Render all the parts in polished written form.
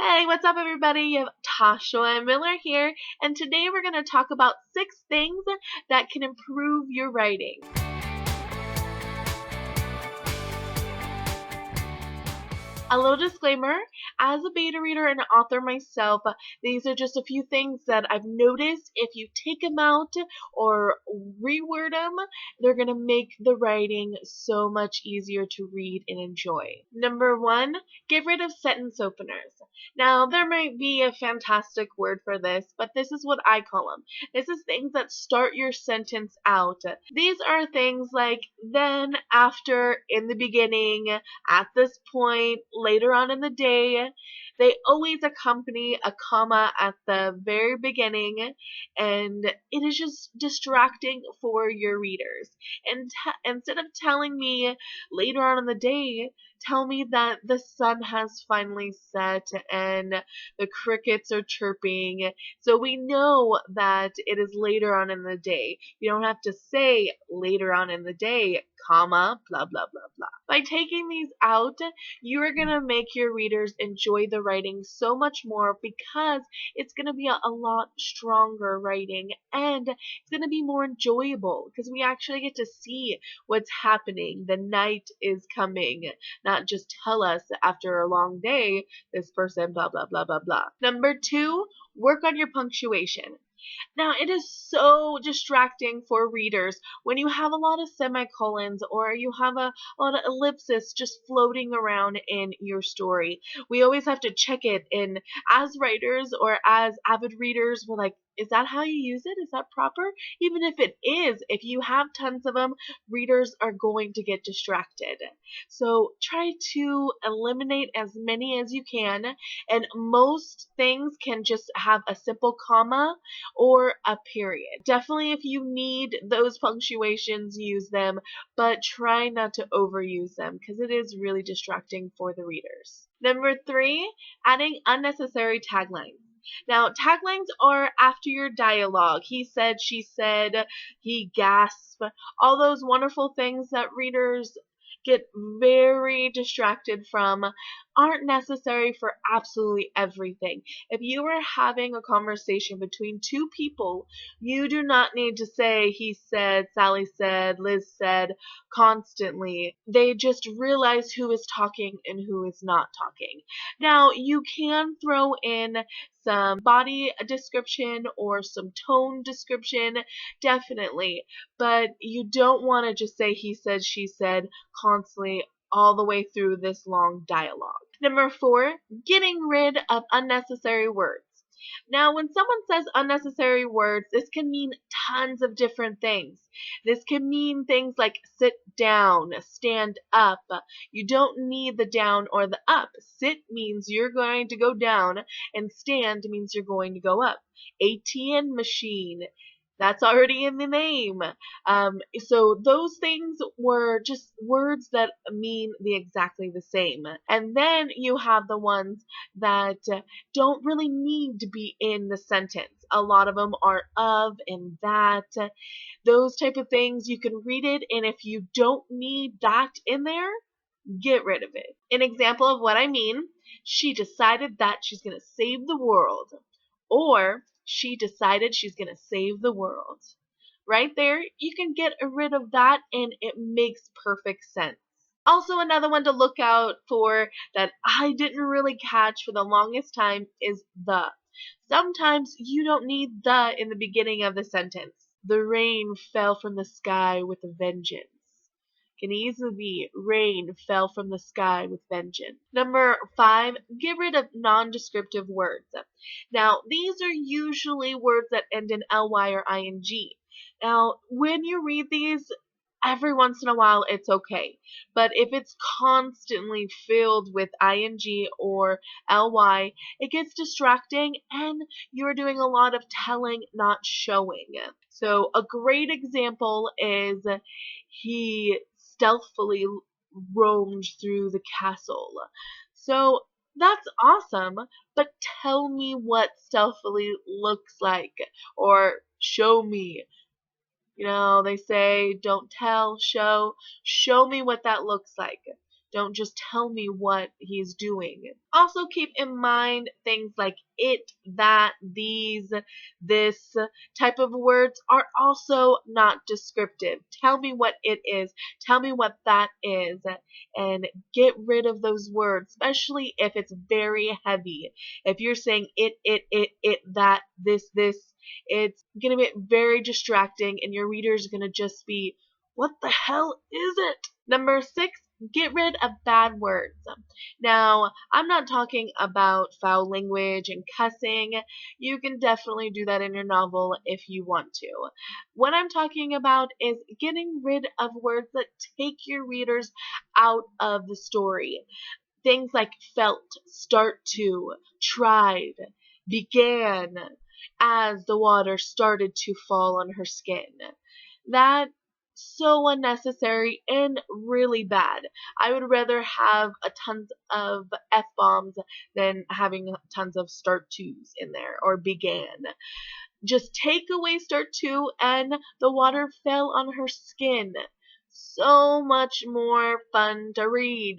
Hey, what's up, everybody? You have Tasha Miller here, and today we're going to talk about 6 things that can improve your writing. A little disclaimer, as a beta reader and author myself, these are just a few things that I've noticed. If you take them out or reword them, they're going to make the writing so much easier to read and enjoy. Number 1, get rid of sentence openers. Now, there might be a fantastic word for this, but this is what I call them. This is things that start your sentence out. These are things like then, after, in the beginning, at this point, later on in the day. They always accompany a comma at the very beginning, and it is just distracting for your readers. And instead of telling me later on in the day, tell me that the sun has finally set and the crickets are chirping, so we know that it is later on in the day. You don't have to say later on in the day, comma, blah, blah, blah, blah. By taking these out, you are going to make your readers enjoy the writing so much more because it's going to be a lot stronger writing, and it's going to be more enjoyable because we actually get to see what's happening. The night is coming, not just tell us after a long day, this person, blah, blah, blah, blah, blah. Number 2, work on your punctuation. Now, it is so distracting for readers when you have a lot of semicolons or you have a lot of ellipses just floating around in your story. We always have to check it, and as writers or as avid readers, we're like, is that how you use it? Is that proper? Even if it is, if you have tons of them, readers are going to get distracted. So try to eliminate as many as you can, and most things can just have a simple comma or a period. Definitely, if you need those punctuations, use them, but try not to overuse them because it is really distracting for the readers. Number 3, adding unnecessary taglines. Now, taglines are after your dialogue. He said, she said, he gasped, all those wonderful things that readers get very distracted from aren't necessary for absolutely everything. If you are having a conversation between two people, you do not need to say he said, Sally said, Liz said constantly. They just realize who is talking and who is not talking. Now, you can throw in some body description or some tone description, definitely, but you don't want to just say he said, she said constantly all the way through this long dialogue. Number 4, getting rid of unnecessary words. Now, when someone says unnecessary words, this can mean tons of different things. This can mean things like sit down, stand up. You don't need the down or the up. Sit means you're going to go down, and stand means you're going to go up. ATM machine. That's already in the name. So those things were just words that mean exactly the same. And then you have the ones that don't really need to be in the sentence. A lot of them are of and that. Those type of things, you can read it, and if you don't need that in there, get rid of it. An example of what I mean, she decided that she's going to save the world. Or she decided she's going to save the world. Right there, you can get rid of that and it makes perfect sense. Also, another one to look out for that I didn't really catch for the longest time is the. Sometimes you don't need the in the beginning of the sentence. The rain fell from the sky with a vengeance. Can easily be rain fell from the sky with vengeance. Number 5, get rid of non-descriptive words. Now, these are usually words that end in ly or ing. Now, when you read these, every once in a while it's okay. But if it's constantly filled with ing or ly, it gets distracting and you're doing a lot of telling, not showing. So a great example is he stealthily roamed through the castle. So that's awesome, but tell me what stealthily looks like, or show me. You know, they say don't tell, show. Show me what that looks like. Don't just tell me what he's doing. Also keep in mind things like it, that, these, this type of words are also not descriptive. Tell me what it is. Tell me what that is. And get rid of those words, especially if it's very heavy. If you're saying it, that, this, it's going to be very distracting and your reader's going to just be, what the hell is it? Number 6, get rid of bad words. Now, I'm not talking about foul language and cussing. You can definitely do that in your novel if you want to. What I'm talking about is getting rid of words that take your readers out of the story. Things like felt, start to, tried, began, as the water started to fall on her skin. That so unnecessary and really bad. I would rather have a tons of F-bombs than having tons of start tos in there or began. Just take away start to and the water fell on her skin. So much more fun to read.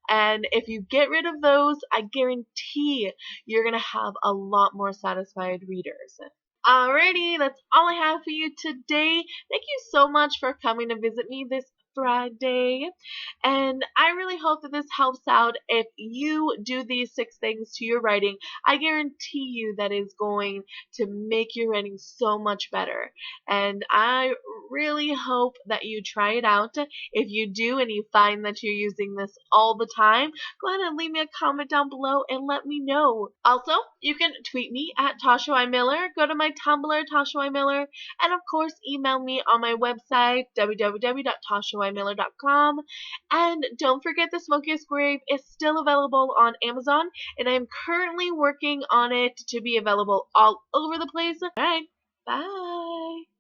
And if you get rid of those, I guarantee you're going to have a lot more satisfied readers. Alrighty, that's all I have for you today. Thank you so much for coming to visit me this Friday. And I really hope that this helps out. If you do these 6 things to your writing, I guarantee you that is going to make your writing so much better. And I really hope that you try it out. If you do and you find that you're using this all the time, go ahead and leave me a comment down below and let me know. Also, you can tweet me at Tasha Y. Miller, go to my Tumblr, Tasha Y. Miller, and of course email me on my website, www.tashaymiller.com. And don't forget the Smokiest Grave is still available on Amazon, and I'm currently working on it to be available all over the place. Alright, bye!